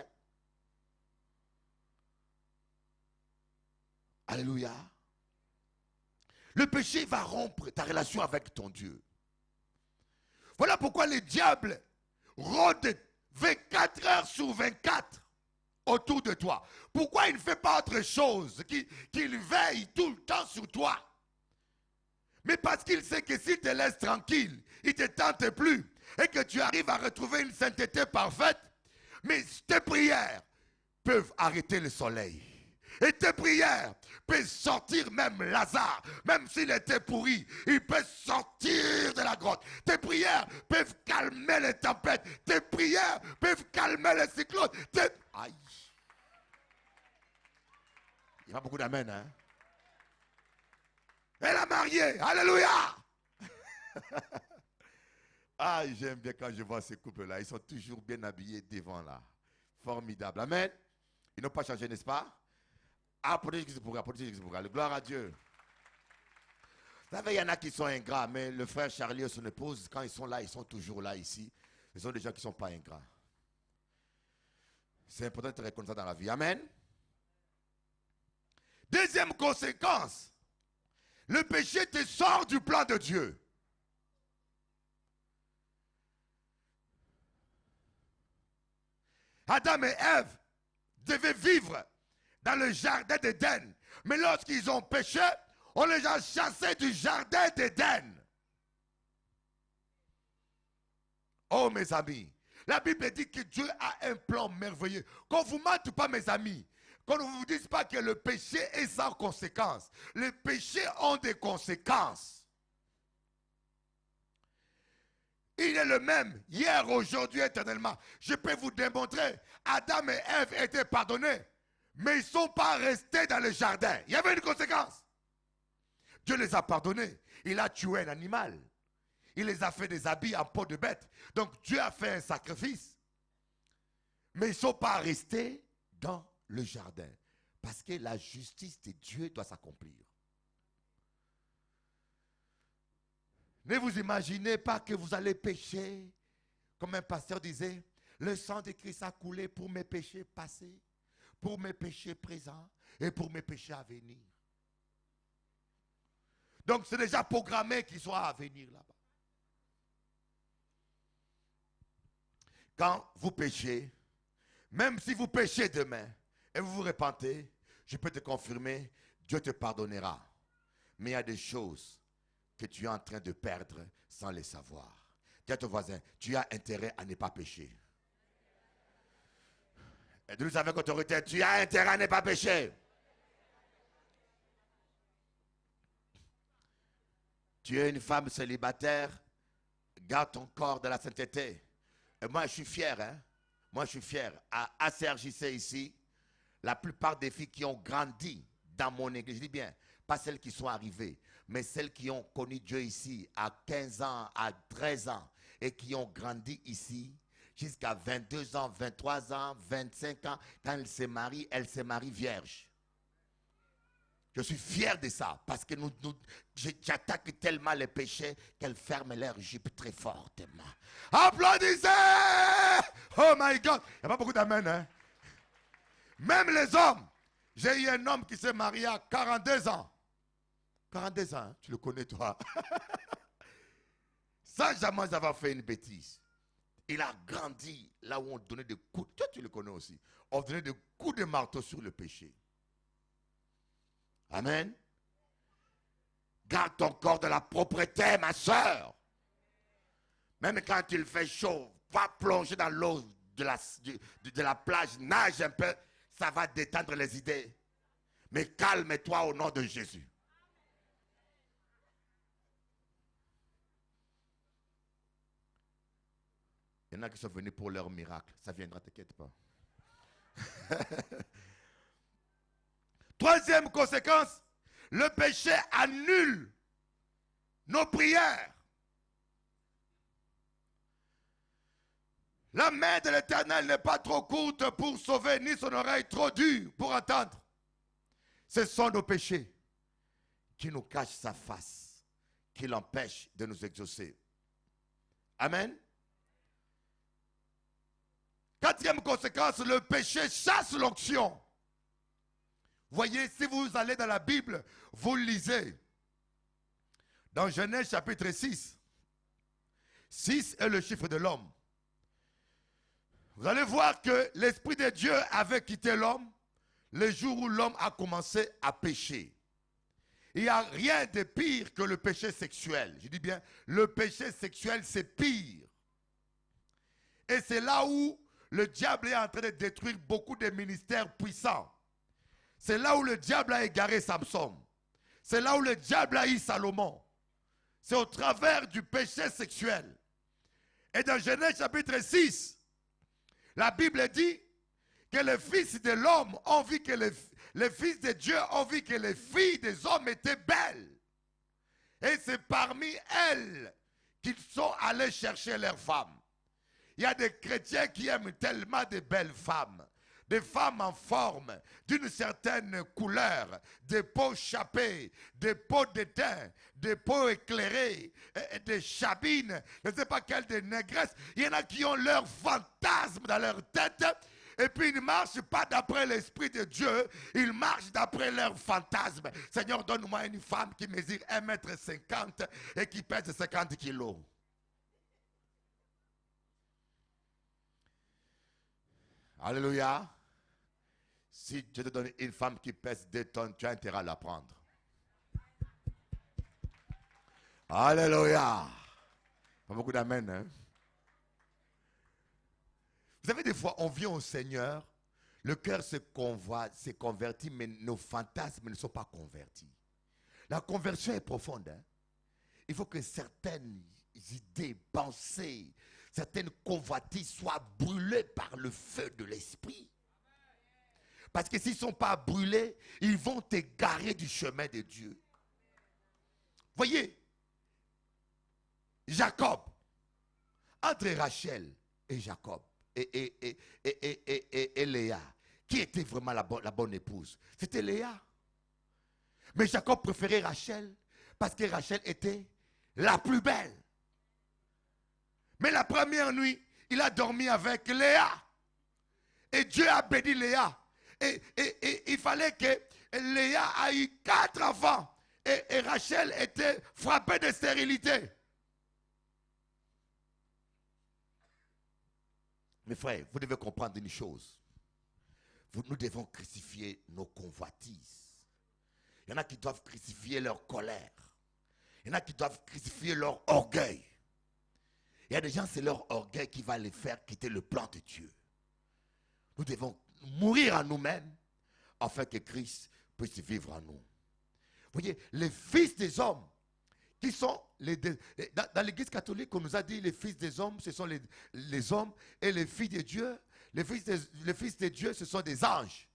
Alléluia. Le péché va rompre ta relation avec ton Dieu. Voilà pourquoi le diable rôde 24 heures sur 24 autour de toi. Pourquoi il ne fait pas autre chose qu'il veille tout le temps sur toi? Mais parce qu'il sait que s'il te laisse tranquille, il ne te tente plus et que tu arrives à retrouver une sainteté parfaite, mais tes prières peuvent arrêter le soleil. Et tes prières peuvent sortir même Lazare, même s'il était pourri, il peut sortir de la grotte. Tes prières peuvent calmer les tempêtes. Tes prières peuvent calmer les cyclones. Aïe. Il y a beaucoup d'amen, hein? Elle a marié, alléluia. Ah, j'aime bien quand je vois ces couples-là. Ils sont toujours bien habillés devant là. Formidable, amen. Ils n'ont pas changé, n'est-ce pas? Applaudissez qui se pourra, applaudissez qui se pourra. Gloire à Dieu. Vous savez, il y en a qui sont ingrats, mais le frère Charlie et son épouse, quand ils sont là, ils sont toujours là ici. Ce sont des gens qui ne sont pas ingrats. C'est important d'être reconnaissant dans la vie. Amen. Deuxième conséquence, le péché te sort du plan de Dieu. Adam et Ève devaient vivre dans le jardin d'Éden. Mais lorsqu'ils ont péché, on les a chassés du jardin d'Éden. Oh mes amis, la Bible dit que Dieu a un plan merveilleux. Qu'on ne vous mente pas mes amis. Qu'on ne vous dise pas que le péché est sans conséquence. Les péchés ont des conséquences. Il est le même, hier, aujourd'hui, éternellement. Je peux vous démontrer, Adam et Ève étaient pardonnés, mais ils ne sont pas restés dans le jardin. Il y avait une conséquence. Dieu les a pardonnés. Il a tué un animal. Il les a fait des habits en peau de bête. Donc Dieu a fait un sacrifice. Mais ils ne sont pas restés dans le jardin. Parce que la justice de Dieu doit s'accomplir. Ne vous imaginez pas que vous allez pécher. Comme un pasteur disait, le sang de Christ a coulé pour mes péchés passés, pour mes péchés présents et pour mes péchés à venir. Donc c'est déjà programmé qu'ils soient à venir là-bas. Quand vous péchez, même si vous péchez demain et vous vous repentez, je peux te confirmer, Dieu te pardonnera. Mais il y a des choses que tu es en train de perdre sans les savoir. Dis à ton voisin, tu as intérêt à ne pas pécher. Et dis-le avec autorité, tu as intérêt à ne pas pécher. Tu es une femme célibataire, garde ton corps de la sainteté. Et moi, je suis fier, hein. Moi, je suis fier. À ACRJC ici, la plupart des filles qui ont grandi dans mon église, je dis bien, pas celles qui sont arrivées, mais celles qui ont connu Dieu ici à 15 ans, à 13 ans, et qui ont grandi ici jusqu'à 22 ans, 23 ans, 25 ans, quand elles se marient vierges. Je suis fier de ça, parce que j'attaque tellement les péchés qu'elles ferment leur jupe très fortement. Applaudissez! Oh my God! Il n'y a pas beaucoup d'amen, hein? Même les hommes. J'ai eu un homme qui s'est marié à 42 ans. 42 ans, hein? Tu le connais toi. Sans jamais avoir fait une bêtise. Il a grandi là où on donnait des coups. Toi, tu le connais aussi. On donnait des coups de marteau sur le péché. Amen. Garde ton corps de la propreté, ma soeur. Même quand il fait chaud, va plonger dans l'eau de la plage, nage un peu, ça va détendre les idées. Mais calme-toi au nom de Jésus. Il y en a qui sont venus pour leur miracle. Ça viendra, t'inquiète pas. Troisième conséquence, le péché annule nos prières. La main de l'Éternel n'est pas trop courte pour sauver, ni son oreille trop dure pour entendre. Ce sont nos péchés qui nous cachent sa face, qui l'empêchent de nous exaucer. Amen. Quatrième conséquence, le péché chasse l'onction. Voyez, si vous allez dans la Bible, vous lisez. Dans Genèse chapitre 6. 6 est le chiffre de l'homme. Vous allez voir que l'Esprit de Dieu avait quitté l'homme le jour où l'homme a commencé à pécher. Il n'y a rien de pire que le péché sexuel. Je dis bien, le péché sexuel, c'est pire. Et c'est là où le diable est en train de détruire beaucoup de ministères puissants. C'est là où le diable a égaré Samson. C'est là où le diable a eu Salomon. C'est au travers du péché sexuel. Et dans Genèse chapitre 6, la Bible dit que les fils de l'homme ont vu que les fils de Dieu ont vu que les filles des hommes étaient belles. Et c'est parmi elles qu'ils sont allés chercher leurs femmes. Il y a des chrétiens qui aiment tellement de belles femmes. des femmes en forme, d'une certaine couleur, des peaux chapées, des peaux d'étain, des peaux éclairées, des chabines, je ne sais pas quelles, des négresses. Il y en a qui ont leur fantasme dans leur tête. Et puis ils ne marchent pas d'après l'Esprit de Dieu, ils marchent d'après leur fantasme. Seigneur, donne-moi une femme qui mesure 1,50 m et qui pèse 50 kilos. Alléluia. Si je te donne une femme qui pèse 2 tonnes, tu as intérêt à la prendre. Alléluia. Pas beaucoup d'amen, hein? Vous savez, des fois, on vient au Seigneur, le cœur se convertit, mais nos fantasmes ne sont pas convertis. La conversion est profonde. Hein? Il faut que certaines idées, pensées, certaines convoitises soient brûlées par le feu de l'Esprit. Parce que s'ils ne sont pas brûlés, ils vont t'égarer du chemin de Dieu. Voyez, Jacob, entre Rachel et Jacob, et Léa, qui était vraiment la bonne épouse? C'était Léa. Mais Jacob préférait Rachel parce que Rachel était la plus belle. Mais la première nuit, il a dormi avec Léa. Et Dieu a béni Léa. Et il fallait que Léa ait eu 4 enfants. Et Rachel était frappée de stérilité. Mes frères, vous devez comprendre une chose. Nous devons crucifier nos convoitises. Il y en a qui doivent crucifier leur colère. Il y en a qui doivent crucifier leur orgueil. Il y a des gens, c'est leur orgueil qui va les faire quitter le plan de Dieu. Nous devons mourir à nous-mêmes afin que Christ puisse vivre en nous. Vous voyez, les fils des hommes, qui sont dans l'église catholique, on nous a dit les fils des hommes, ce sont les hommes, et les filles de Dieu, les fils de Dieu, ce sont des anges.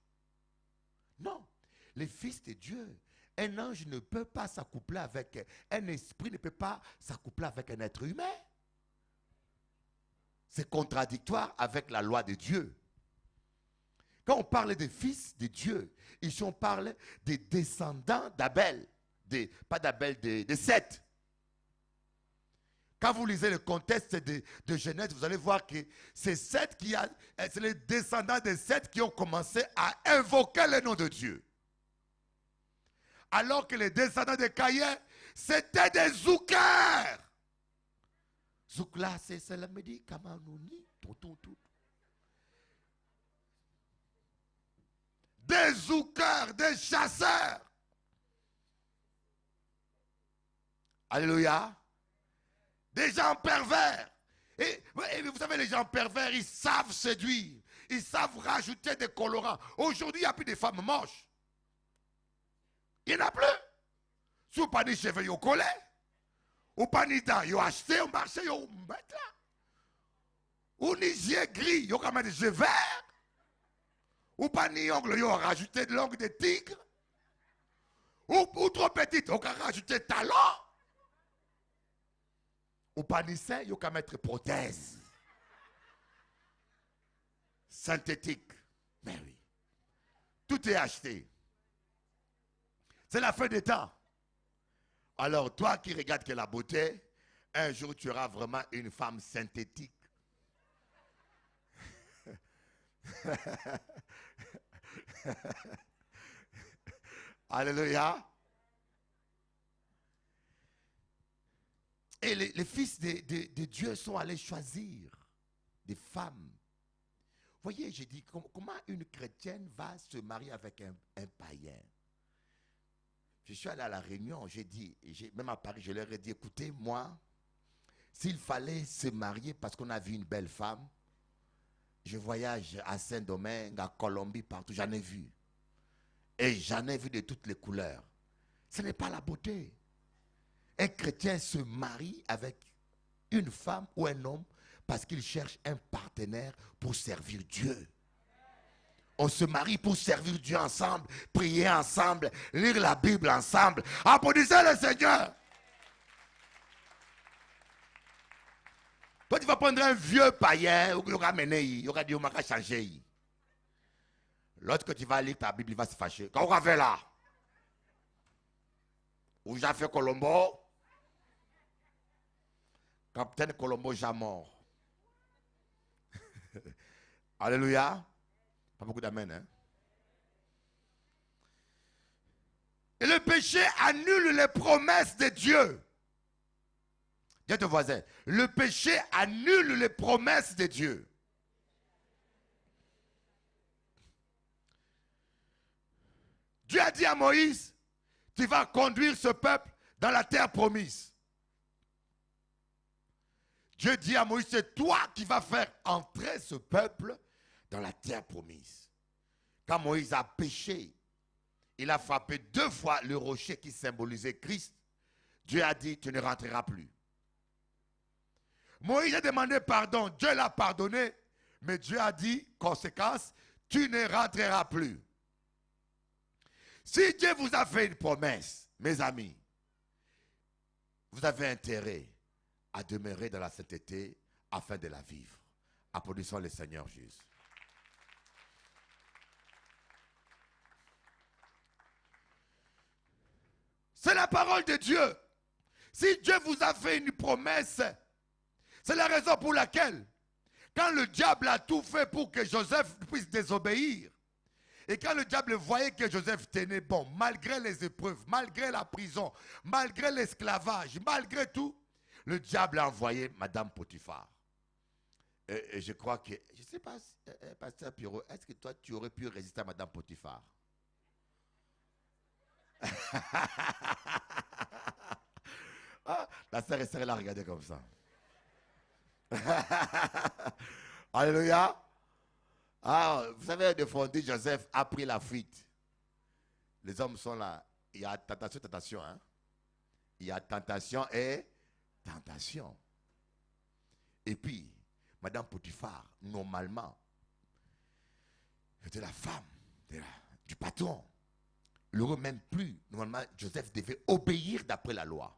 Non, les fils de Dieu, un ange ne peut pas s'accoupler avec, un esprit ne peut pas s'accoupler avec un être humain. C'est contradictoire avec la loi de Dieu. Quand on parle des fils de Dieu, ici on parle des descendants d'Abel. Pas d'Abel, de Seth. Quand vous lisez le contexte de Genèse, vous allez voir que c'est les descendants de Seth qui ont commencé à invoquer le nom de Dieu. Alors que les descendants de Caïn, c'était des zoukers. Zoukla, c'est la médicament, tout. Des zoukers, des chasseurs. Alléluia. Des gens pervers. Et vous savez, les gens pervers, ils savent séduire. Ils savent rajouter des colorants. Aujourd'hui, il n'y a plus de femmes moches. Il n'y en a plus. Si vous pas de cheveux au collet, ou pas de dents, vous achetez au marché, vous mettez là. Ou ni yeux gris, vous avez des yeux verts. Ou pas ni ongles, vous rajouté de l'ongle de tigre. Ou trop petite, vous avez rajouté talons. Ou pas ni sein, vous avez mettre prothèse. Synthétique. Mais oui. Tout est acheté. C'est la fin des temps. Alors, toi qui regardes que la beauté, un jour tu auras vraiment une femme synthétique. Alléluia. Et les fils de Dieu sont allés choisir des femmes. Voyez, j'ai dit, comment une chrétienne va se marier avec un païen? Je suis allé à la Réunion, j'ai dit, même à Paris, je leur ai dit, écoutez, moi, s'il fallait se marier parce qu'on a vu une belle femme, je voyage à Saint-Domingue, à Colombie, partout, j'en ai vu. Et j'en ai vu de toutes les couleurs. Ce n'est pas la beauté. Un chrétien se marie avec une femme ou un homme parce qu'il cherche un partenaire pour servir Dieu. On se marie pour servir Dieu ensemble, prier ensemble, lire la Bible ensemble. Applaudissez le Seigneur. Toi, tu vas prendre un vieux païen, il aura mené, il aura dit, il aura changé. L'autre que tu vas lire ta Bible, il va se fâcher. Qu'est-ce qu'on fait là? Ou j'ai fait Colombo? Capitaine Colombo, j'ai mort. Alléluia. Pas beaucoup d'amen, hein? Et le péché annule les promesses de Dieu. Dis à ton voisin, le péché annule les promesses de Dieu. Dieu a dit à Moïse, tu vas conduire ce peuple dans la terre promise. Dieu dit à Moïse, c'est toi qui vas faire entrer ce peuple dans la terre promise. Quand Moïse a péché, il a frappé 2 fois le rocher qui symbolisait Christ. Dieu a dit, tu ne rentreras plus. Moïse a demandé pardon, Dieu l'a pardonné, mais Dieu a dit, conséquence, tu ne rentreras plus. Si Dieu vous a fait une promesse, mes amis, vous avez intérêt à demeurer dans la sainteté afin de la vivre. Applaudissons le Seigneur Jésus. C'est la parole de Dieu. Si Dieu vous a fait une promesse, c'est la raison pour laquelle, quand le diable a tout fait pour que Joseph puisse désobéir, et quand le diable voyait que Joseph tenait bon, malgré les épreuves, malgré la prison, malgré l'esclavage, malgré tout, le diable a envoyé Madame Potiphar. Et je crois que, je ne sais pas, Pasteur Pierrot, est-ce que toi tu aurais pu résister à Madame Potiphar? Ah, la sœur Esther l'a regardé comme ça. Alléluia. Ah, vous savez, de fond, Joseph a pris la fuite. Les hommes sont là. Il y a tentation, tentation. Hein? Il y a tentation et tentation. Et puis, Madame Potiphar, normalement, était la femme du patron. Il n'aurait même plus. Normalement, Joseph devait obéir d'après la loi.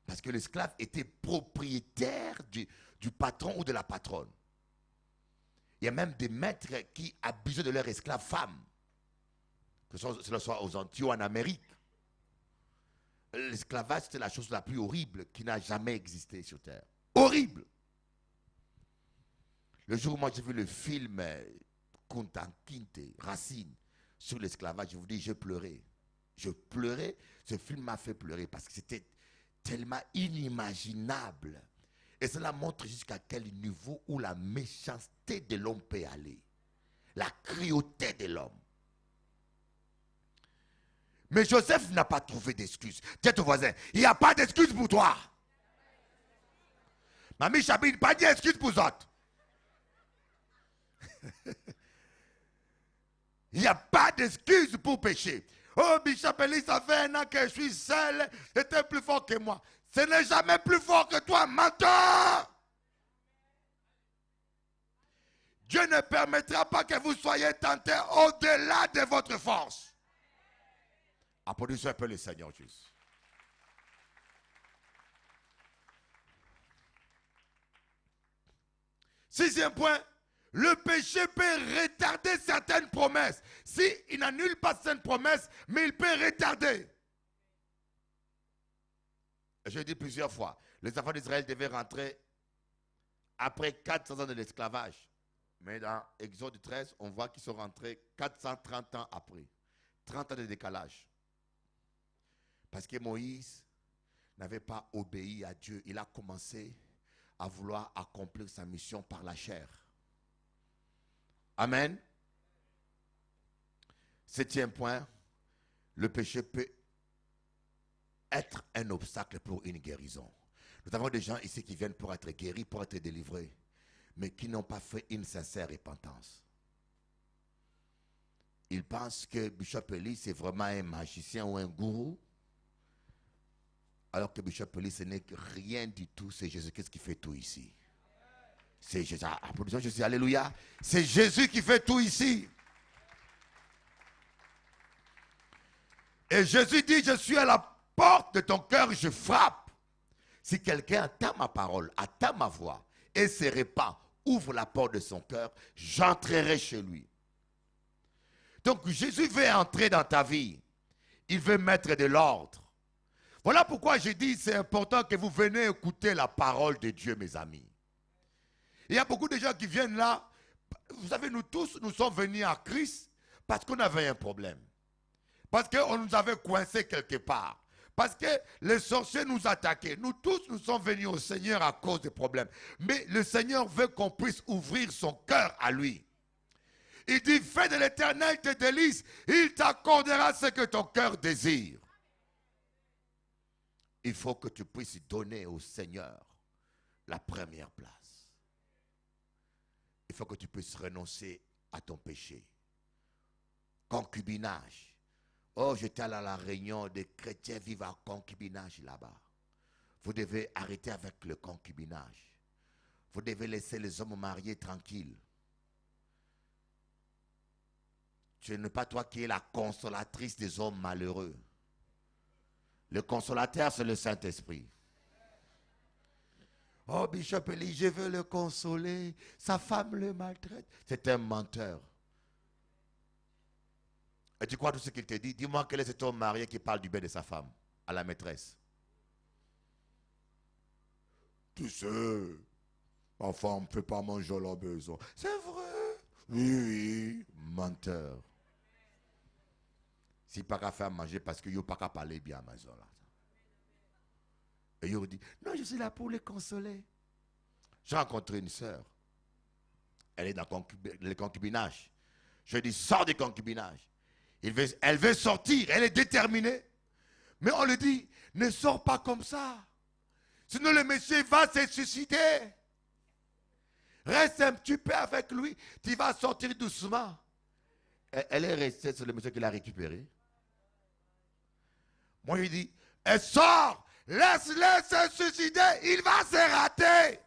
Parce que l'esclave était propriétaire du patron ou de la patronne. Il y a même des maîtres qui abusaient de leurs esclaves femmes. Que ce soit aux Antilles ou en Amérique. L'esclavage, c'était la chose la plus horrible qui n'a jamais existé sur Terre. Horrible. Le jour où moi j'ai vu le film Kunta Kinte, Racine, sur l'esclavage, je vous dis, j'ai pleuré. Je pleurais. Ce film m'a fait pleurer parce que c'était tellement inimaginable. Et cela montre jusqu'à quel niveau où la méchanceté de l'homme peut aller. La cruauté de l'homme. Mais Joseph n'a pas trouvé d'excuse. Dis à ton voisin, il n'y a pas d'excuse pour toi. Mamie Chabine, pas d'excuse pour les autres. Il n'y a pas d'excuse pour pécher. Oh, Bishop Eli, ça fait 1 an que je suis seul. C'était plus fort que moi. Ce n'est jamais plus fort que toi, menteur. Dieu ne permettra pas que vous soyez tentés au-delà de votre force. Applaudissez un peu le Seigneur Jésus. Sixième point. Le péché peut retarder certaines promesses. S'il n'annule pas certaines promesses, mais il peut retarder. Je l'ai dit plusieurs fois, les enfants d'Israël devaient rentrer après 400 ans de l'esclavage. Mais dans Exode 13, on voit qu'ils sont rentrés 430 ans après. 30 ans de décalage. Parce que Moïse n'avait pas obéi à Dieu. Il a commencé à vouloir accomplir sa mission par la chair. Amen. 7e point, le péché peut être un obstacle pour une guérison. Nous avons des gens ici qui viennent pour être guéris, pour être délivrés, mais qui n'ont pas fait une sincère repentance. Ils pensent que Bishop Eli, c'est vraiment un magicien ou un gourou, alors que Bishop Eli, ce n'est rien du tout, c'est Jésus-Christ qui fait tout ici. C'est Jésus. Applaudissons Jésus. Alléluia. C'est Jésus qui fait tout ici. Et Jésus dit, je suis à la porte de ton cœur, je frappe. Si quelqu'un attend ma parole, attend ma voix, et se répand, ouvre la porte de son cœur, j'entrerai chez lui. Donc Jésus veut entrer dans ta vie. Il veut mettre de l'ordre. Voilà pourquoi j'ai dit c'est important que vous venez écouter la parole de Dieu, mes amis. Il y a beaucoup de gens qui viennent là. Vous savez, nous tous, nous sommes venus à Christ parce qu'on avait un problème. Parce qu'on nous avait coincés quelque part. Parce que les sorciers nous attaquaient. Nous tous, nous sommes venus au Seigneur à cause des problèmes. Mais le Seigneur veut qu'on puisse ouvrir son cœur à lui. Il dit, fais de l'Éternel tes délices. Il t'accordera ce que ton cœur désire. Il faut que tu puisses donner au Seigneur la première place. Il faut que tu puisses renoncer à ton péché. Concubinage. Oh, j'étais allé à la réunion des chrétiens vivent en concubinage là-bas. Vous devez arrêter avec le concubinage. Vous devez laisser les hommes mariés tranquilles. Ce n'est pas toi qui es la consolatrice des hommes malheureux. Le consolateur, c'est le Saint-Esprit. Oh, Bishop Eli, je veux le consoler. Sa femme le maltraite. C'est un menteur. Et tu crois tout ce qu'il te dit? Dis-moi quel est cet homme marié qui parle du bien de sa femme à la maîtresse. Tu sais, ma femme ne peut pas manger à la maison. C'est vrai. Oui, menteur. Si pas qu'à faire manger parce que yo pas qu'à parler bien à la maison là. Et yo dit, non, je suis là pour les consoler. J'ai rencontré une sœur. Elle est dans le concubinage. Je dis, sors du concubinage. Elle veut sortir, elle est déterminée. Mais on lui dit, ne sors pas comme ça. Sinon le monsieur va se suicider. Reste un petit peu avec lui, tu vas sortir doucement. Elle est restée sur le monsieur qui l'a récupéré. Moi je lui dis, elle sort, laisse-le se suicider, il va se rater.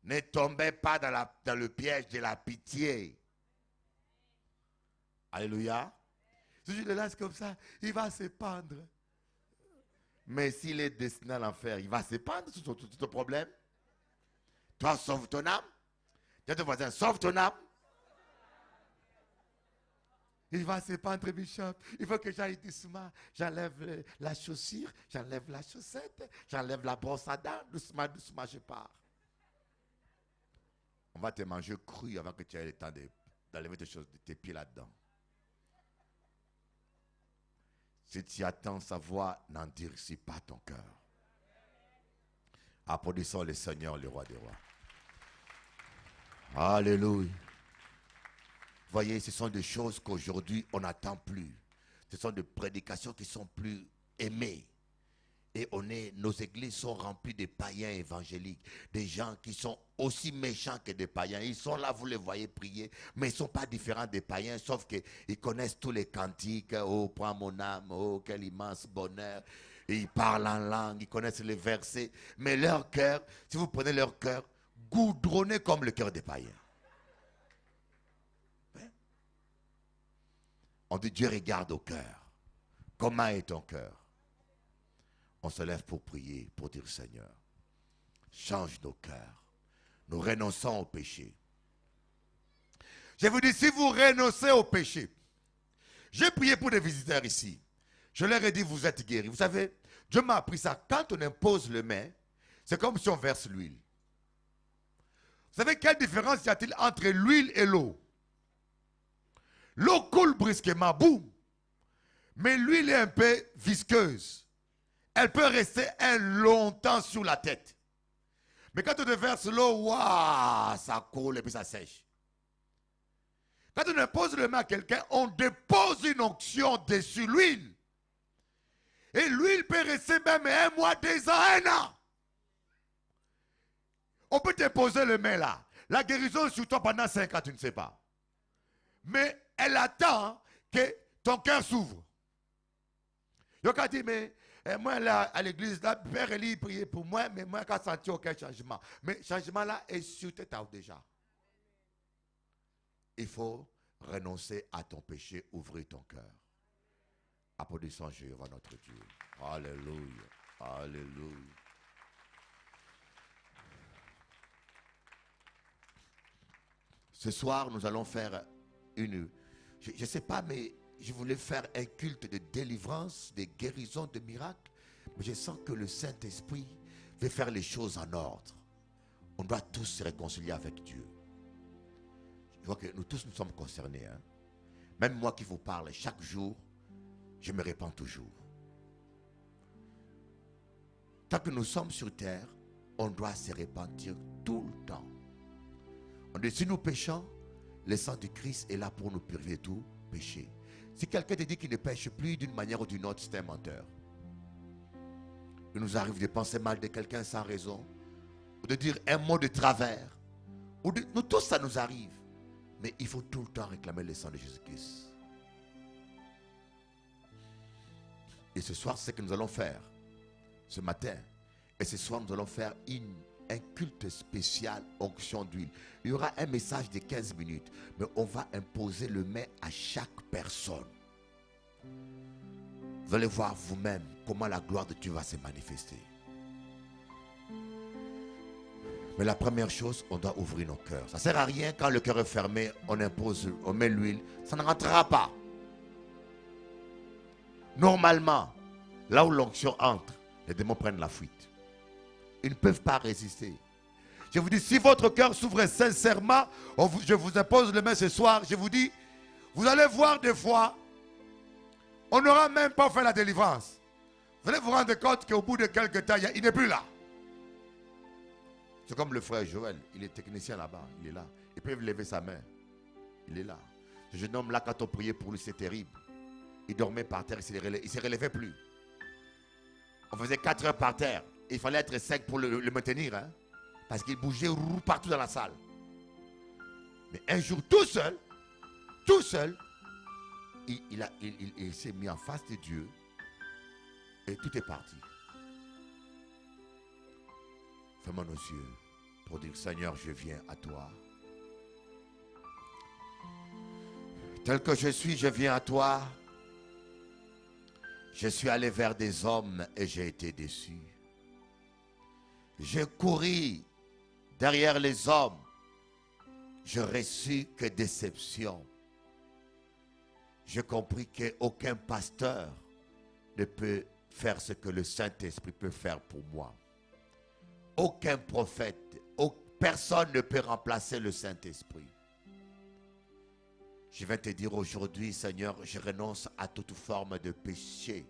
Ne tombez pas dans le piège de la pitié. Alléluia. Si je le laisse comme ça, il va se pendre. Mais s'il est destiné à l'enfer, il va se pendre sur ton problème. Toi, sauve ton âme. Dis à ton voisin, sauve ton âme. Il va se pendre, Bishop. Il faut que j'aille doucement. J'enlève la chaussure, j'enlève la chaussette, j'enlève la brosse à dents. Doucement, doucement, je pars. On va te manger cru avant que tu aies le temps d'enlever tes pieds là-dedans. Si tu attends sa voix, n'endurcis pas ton cœur. Applaudissons le Seigneur, le roi des rois. Alléluia. Voyez, ce sont des choses qu'aujourd'hui on n'attend plus. Ce sont des prédications qui sont plus aimées. Et nos églises sont remplies de païens évangéliques, des gens qui sont aussi méchants que des païens. Ils sont là, vous les voyez prier, mais ils ne sont pas différents des païens, sauf qu'ils connaissent tous les cantiques. Oh, prends mon âme, oh, quel immense bonheur. Et ils parlent en langue, ils connaissent les versets. Mais leur cœur, si vous prenez leur cœur, goudronné comme le cœur des païens. On dit, Dieu regarde au cœur. Comment est ton cœur? On se lève pour prier, pour dire, Seigneur, change nos cœurs. Nous renonçons au péché. Je vous dis, si vous renoncez au péché, j'ai prié pour des visiteurs ici. Je leur ai dit, vous êtes guéris. Vous savez, Dieu m'a appris ça. Quand on impose le main, c'est comme si on verse l'huile. Vous savez quelle différence y a-t-il entre l'huile et l'eau? L'eau coule brusquement, boum. Mais l'huile est un peu visqueuse. Elle peut rester un longtemps sur la tête. Mais quand on déverse l'eau, waouh, ça coule et puis ça sèche. Quand on impose le main à quelqu'un, on dépose une onction dessus l'huile. Et l'huile peut rester même 1 mois, 2 ans, 1 an. On peut te poser le main là. La guérison sur toi pendant 5 ans, tu ne sais pas. Mais elle attend que ton cœur s'ouvre. Donc elle dit, mais moi là, à l'église, là, Père Eli priait pour moi, mais moi, je n'ai senti aucun changement. Mais le changement là est sur tes tâches déjà. Il faut renoncer à ton péché, ouvrir ton cœur. Applaudissons Jéhovah notre Dieu. Alléluia. Alléluia. Ce soir, nous allons faire une... Je ne sais pas, mais je voulais faire un culte de délivrance, de guérison, de miracles. Mais je sens que le Saint-Esprit veut faire les choses en ordre. On doit tous se réconcilier avec Dieu. Je vois que nous tous nous sommes concernés. Hein? Même moi qui vous parle, chaque jour, je me répands toujours. Tant que nous sommes sur terre, on doit se repentir tout le temps. On dit, si nous péchons, le sang du Christ est là pour nous purifier de tout péché. Si quelqu'un te dit qu'il ne pêche plus d'une manière ou d'une autre, c'est un menteur. Il nous arrive de penser mal de quelqu'un sans raison, ou de dire un mot de travers. Nous tous, ça nous arrive. Mais il faut tout le temps réclamer le sang de Jésus-Christ. Et ce soir, c'est ce que nous allons faire. Ce matin. Et ce soir, nous allons faire un culte spécial, onction d'huile. Il y aura un message de 15 minutes. Mais on va imposer le main à chaque personne. Vous allez voir vous-même comment la gloire de Dieu va se manifester. Mais la première chose, on doit ouvrir nos cœurs. Ça ne sert à rien quand le cœur est fermé, on met l'huile. Ça ne rentrera pas. Normalement, là où l'onction entre, les démons prennent la fuite. Ils ne peuvent pas résister. Je vous dis, si votre cœur s'ouvre sincèrement, je vous impose le main ce soir, je vous dis, vous allez voir des fois, on n'aura même pas fait la délivrance. Vous allez vous rendre compte qu'au bout de quelques temps, il n'est plus là. C'est comme le frère Joël, il est technicien là-bas, il est là. Il peut lever sa main, il est là. Ce jeune homme-là, quand on priait pour lui, c'est terrible. Il dormait par terre, il ne se relevait plus. On faisait 4 heures par terre. Il fallait être sec pour le maintenir. Hein? Parce qu'il bougeait partout dans la salle. Mais un jour, tout seul, il s'est mis en face de Dieu. Et tout est parti. Fermons nos yeux pour dire, Seigneur, je viens à toi. Tel que je suis, je viens à toi. Je suis allé vers des hommes et j'ai été déçu. Je couris derrière les hommes. Je reçus que déception. J'ai compris qu'aucun pasteur ne peut faire ce que le Saint-Esprit peut faire pour moi. Aucun prophète, personne ne peut remplacer le Saint-Esprit. Je vais te dire aujourd'hui, Seigneur, je renonce à toute forme de péché,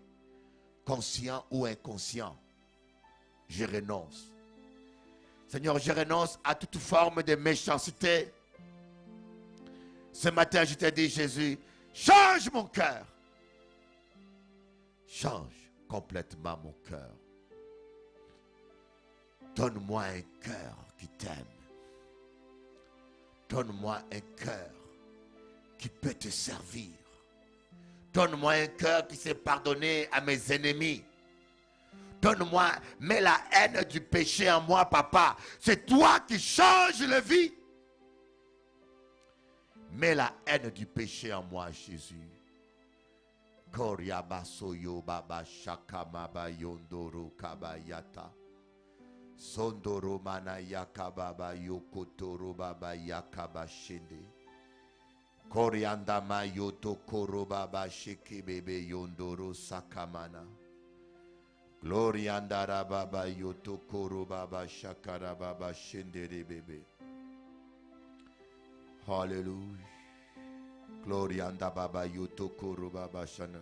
conscient ou inconscient. Je renonce. Seigneur, je renonce à toute forme de méchanceté. Ce matin, je t'ai dit, Jésus, change mon cœur. Change complètement mon cœur. Donne-moi un cœur qui t'aime. Donne-moi un cœur qui peut te servir. Donne-moi un cœur qui sait pardonner à mes ennemis. Donne-moi, mets la haine du péché en moi, papa. C'est toi qui changes la vie. Mets la haine du péché en moi, Jésus. Koriabasoyo baba shakamaba yondoro kabayata. Sondoro mana yakababa yokotoro baba yakaba shende. Koriandama yoto koro baba sheke bebe yondoro sakamana. Gloriandara baba yoto koro baba shakara baba shendere bebe. Hallelujah. Glorianda baba yoto koro baba shana.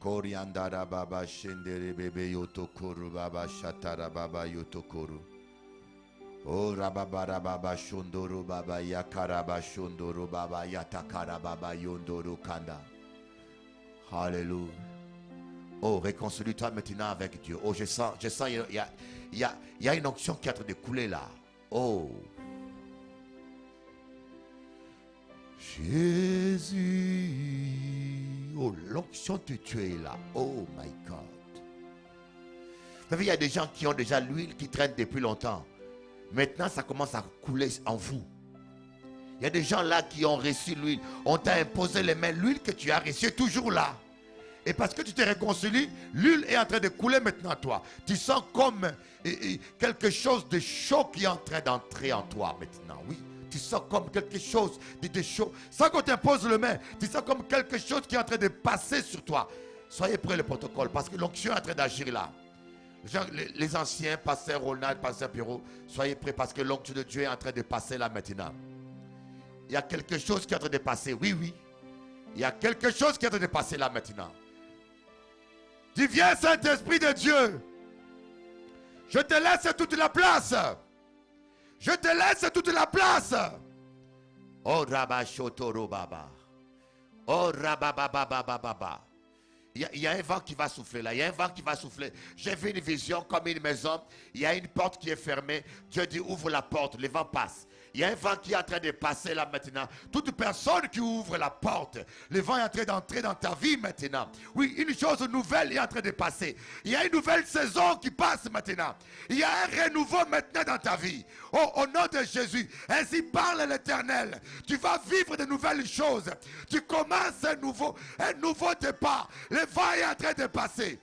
Koriandara baba shendere bebe yoto koro baba shatara baba yoto koro. Oh rababara baba shondoro baba yakaraba shondoro baba yatakara baba yondoro kanda. Hallelujah. Oh, réconcilie-toi maintenant avec Dieu. Oh, je sens, il y a une onction qui est en train de couler là. Oh. Jésus. Oh, l'onction de Dieu est là. Oh my God. Vous savez, il y a des gens qui ont déjà l'huile qui traîne depuis longtemps. Maintenant, ça commence à couler en vous. Il y a des gens là qui ont reçu l'huile. On t'a imposé les mains. L'huile que tu as reçue est toujours là. Et parce que tu t'es réconcilié, l'huile est en train de couler maintenant à toi. Tu sens comme quelque chose de chaud qui est en train d'entrer en toi maintenant. Oui, tu sens comme quelque chose de chaud. Sans qu'on t'impose le main, tu sens comme quelque chose qui est en train de passer sur toi. Soyez prêts le protocole parce que l'onction est en train d'agir là. Genre, les anciens, pasteur Ronald, pasteur Pierrot, soyez prêts parce que l'onction de Dieu est en train de passer là maintenant. Il y a quelque chose qui est en train de passer. Oui, oui. Il y a quelque chose qui est en train de passer là maintenant. Tu viens, Saint-Esprit de Dieu. Je te laisse toute la place. Je te laisse toute la place. Oh Rabashotoro Baba. Oh Rababababababa. Il y a un vent qui va souffler là. Il y a un vent qui va souffler. J'ai vu une vision comme une maison. Il y a une porte qui est fermée. Dieu dit ouvre la porte. Le vent passe. Il y a un vent qui est en train de passer là maintenant. Toute personne qui ouvre la porte, le vent est en train d'entrer dans ta vie maintenant. Oui, une chose nouvelle est en train de passer. Il y a une nouvelle saison qui passe maintenant. Il y a un renouveau maintenant dans ta vie. Oh, au nom de Jésus, ainsi parle l'Éternel. Tu vas vivre de nouvelles choses. Tu commences un nouveau départ. Le vent est en train de passer.